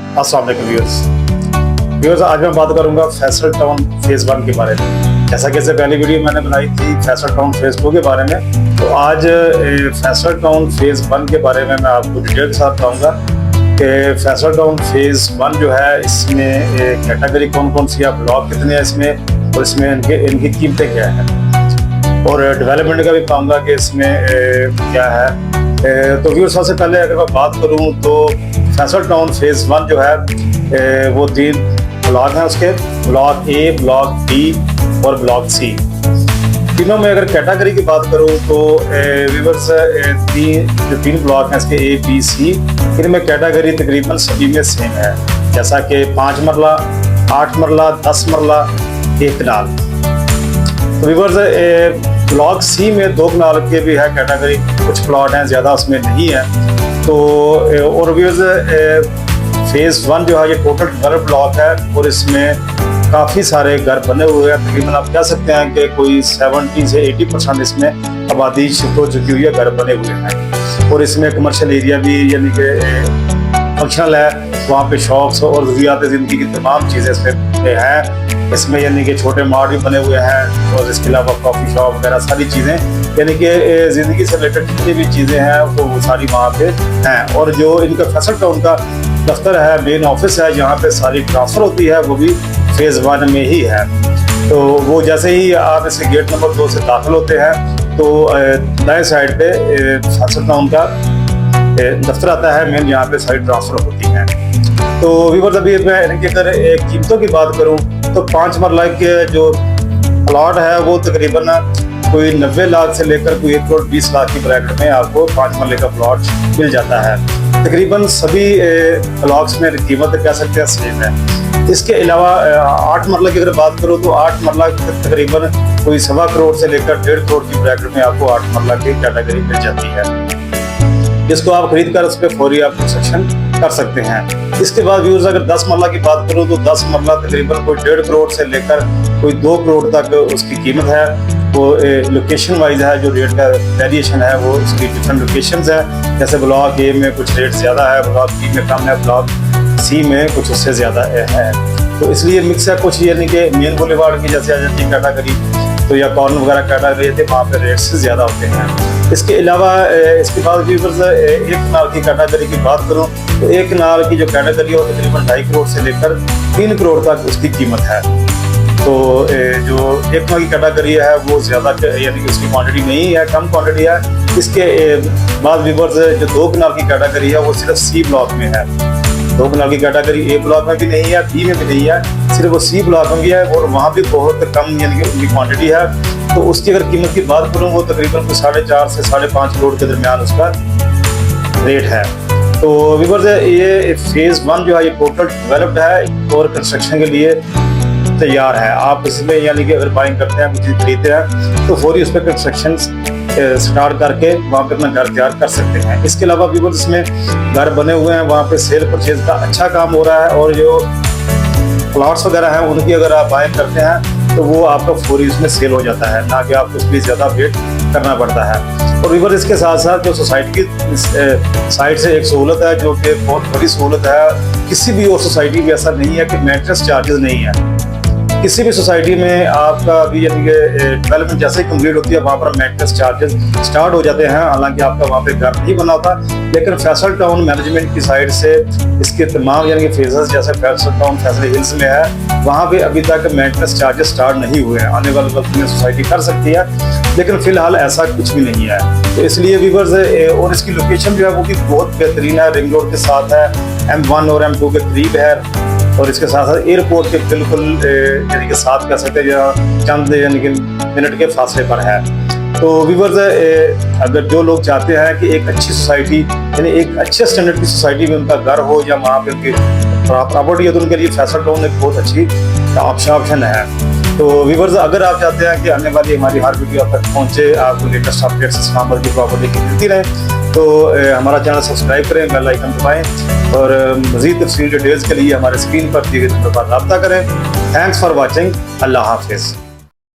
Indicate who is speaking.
Speaker 1: अस्सलाम वालेकुम व्यूअर्स, आज मैं बात करूंगा फैसल टाउन फेज़ 1 के बारे में। जैसा कि इससे पहली वीडियो मैंने बनाई थी फैसल टाउन फेज़ 2 के बारे में, तो आज फैसल टाउन फेज़ 1 के बारे में मैं आपको डिटेल के साथ बताऊंगा कि फैसल टाउन फेज़ 1 जो है इसमें कैटेगरी कौन कौन सी है, ब्लॉक कितने हैं इसमें, और इसमें इनकी कीमतें क्या हैं, और डेवलपमेंट का भी कहूँगा कि इसमें क्या है। तो व्यूअर्स, सबसे पहले अगर मैं बात करूँ तो फैसल टाउन फेज़ 1 जो है वो 3 ब्लॉक हैं उसके, ब्लॉक ए, ब्लॉक बी और ब्लॉक सी। तीनों में अगर कैटेगरी की बात करूं तो व्यूअर्स जो 3 ब्लॉक हैं इसके ए, बी, सी, इनमें कैटेगरी तकरीबन सभी में सेम है, जैसा कि 5 मरला, 8 मरला, 10 मरला, 1 कनाल। तो व्यूअर्स ब्लॉक सी में 2 कनाल के भी है कैटेगरी, कुछ प्लॉट हैं, ज़्यादा उसमें नहीं है। तो और व्यूअर्स फेज़ 1 जो है ये टोटल 12 ब्लॉक है और इसमें काफ़ी सारे घर बने हुए हैं। तकरीबन आप कह सकते हैं कि कोई 70 से 80% इसमें आबादी शिफ्ट हो चुकी हुई है, घर बने हुए हैं। और इसमें कमर्शियल एरिया भी यानी कि फंक्शनल है, वहाँ पे शॉप्स और ज़रूरियात ज़िंदगी की तमाम चीज़ें इसमें हैं। इसमें यानी कि छोटे मार्ट भी बने हुए हैं और इसके अलावा कॉफ़ी शॉप वगैरह सारी चीज़ें, यानी कि ज़िंदगी से रिलेटेड जितनी भी चीज़ें हैं तो वो सारी वहाँ पे हैं। और जो इनका फैसल टाउन का दफ्तर है, मेन ऑफिस है, जहाँ पे सारी ट्रांसफ़र होती है, वो भी फेज़ 1 में ही है। तो वो जैसे ही आप इसे गेट नंबर 2 से दाखिल होते हैं तो दाएं साइड पे फैसल टाउन का दफ्तर आता है मेन, जहाँ पे सारी ट्रांसफ़र होती हैं। तो व्यूअर्स, अभी मैं इनकी अगर कीमतों की बात करूँ तो 5 मरला के जो प्लॉट है वो तकरीबन कोई 90 लाख से लेकर कोई 1 करोड़ 20 लाख की ब्रैकेट में आपको 5 मरले का प्लॉट मिल जाता है। तकरीबन सभी ब्लॉक्स में कीमत कह सकते हैं सेम है। इसके अलावा 8 मरला की अगर बात करूँ तो 8 मरला तकरीबन कोई 1.25 करोड़ से लेकर 1.5 करोड़ की ब्रैकेट में आपको 8 मरला की कैटेगरी मिल जाती है, जिसको आप खरीद कर उस पर फौरी आप कंस्ट्रक्शन कर सकते हैं। इसके बाद व्यूअर्स, अगर 10 मरला की बात करूँ तो 10 मरला तकरीबन कोई 1.5 करोड़ से लेकर कोई 2 करोड़ तक उसकी कीमत है। वो लोकेशन वाइज है, जो रेट का वेरिएशन है वो उसकी डिफरेंट लोकेशंस है। जैसे ब्लॉक ए में कुछ रेट ज़्यादा है, ब्लॉक बी में कम है, ब्लॉक सी में कुछ उससे ज़्यादा है। तो इसलिए मिक्स है कुछ, यानी कि मेन बुलेवार्ड की जैसे आ जाती है कैटेगरी, तो या कॉर्नर वगैरह कैटेगरी थे, वहाँ पे रेट्स ज़्यादा होते हैं। इसके अलावा इसके बाद भी 1 कनाल की कैटेगरी की बात करूँ तो 1 कनाल की जो कैटेगरी है वो तकरीबन 2.5 करोड़ से लेकर 3 करोड़ तक उसकी कीमत है। तो जो 1 कनाल की कैटेगरी है वो ज़्यादा यानी कि उसकी क्वांटिटी नहीं है, कम क्वांटिटी है। इसके बाद व्यूअर्स जो 2 कनाल की कैटेगरी है वो सिर्फ सी ब्लॉक में है। 2 कनाल की कैटेगरी ए ब्लॉक में भी नहीं है, बी में भी नहीं है, सिर्फ वो सी ब्लॉक में भी है और वहाँ भी बहुत कम यानी कि उनकी क्वांटिटी है। तो उसकी अगर कीमत की बात करूँ वो तकरीबन 4.5 से 5.5 करोड़ के दरमियान उसका रेट है। तो व्यूअर्स, ये फेज़ 1 जो है ये टोटल डेवलप्ड है और कंस्ट्रक्शन के लिए तैयार है। आप इसमें यानी कि अगर बाइंग करते हैं, कुछ चीज़ खरीदते हैं तो फौरी उस पर कंस्ट्रक्शन स्टार्ट करके वहाँ पे अपना घर तैयार कर सकते हैं। इसके अलावा व्यूअर्स, इसमें घर बने हुए हैं, वहाँ पे सेल परचेज का अच्छा काम हो रहा है और जो प्लॉट्स वगैरह हैं उनकी अगर आप बाइंग करते हैं तो वो आपका फौरी उसमें सेल हो जाता है, ना कि आपको उसके लिए ज़्यादा वेट करना पड़ता है। और व्यूअर्स, इसके साथ साथ जो सोसाइटी की साइड से एक सहूलत है जो कि बहुत बड़ी सहूलत है। किसी भी और सोसाइटी में ऐसा नहीं है कि मेंटेनेंस चार्जेस नहीं है। किसी भी सोसाइटी में आपका अभी यानी कि डेवलपमेंट जैसे ही कंप्लीट होती है वहाँ पर मेंटेनेंस चार्जेस स्टार्ट हो जाते हैं। हालांकि आपका वहाँ पे घर नहीं बना होता, लेकिन फैसल टाउन मैनेजमेंट की साइड से इसके तमाम यानी कि फेजेस जैसे फैसल टाउन फैसल हिल्स में है, वहाँ पे अभी तक मेंटेनेंस चार्जेस स्टार्ट नहीं हुए हैं। आने वाले वक्त में सोसाइटी कर सकती है, लेकिन फिलहाल ऐसा कुछ भी नहीं है। तो इसलिए व्यूअर्स, और इसकी लोकेशन जो है वो भी बहुत बेहतरीन है, रिंग रोड के साथ है, M1 और M2 के करीब है और इसके साथ साथ एयरपोर्ट के बिल्कुल यानी कि साथ कह सकते हैं, चंद यानी कि मिनट के फासले पर है। तो व्यूअर्स, अगर जो लोग चाहते हैं कि एक अच्छी सोसाइटी यानी एक अच्छे स्टैंडर्ड की सोसाइटी में उनका घर हो या वहाँ पे उनकी प्रॉपर्टी हो, तो उनके लिए फैसल टाउन एक बहुत अच्छी ऑप्शन है। तो व्यूअर्स, अगर आप चाहते हैं कि आने वाली हमारी हर वीडियो आप तक पहुँचे, आपको लेटेस्ट अपडेट्स इस्लामाबाद की प्रॉपर्टी की मिलती रहे, तो हमारा चैनल सब्सक्राइब करें, बेल आइकन दबाएं और मज़ीद तफसीली डिटेल्स के लिए हमारे स्क्रीन पर दिए गए नंबर पर रब्ता करें। Thanks for watching. अल्लाह हाफिज़।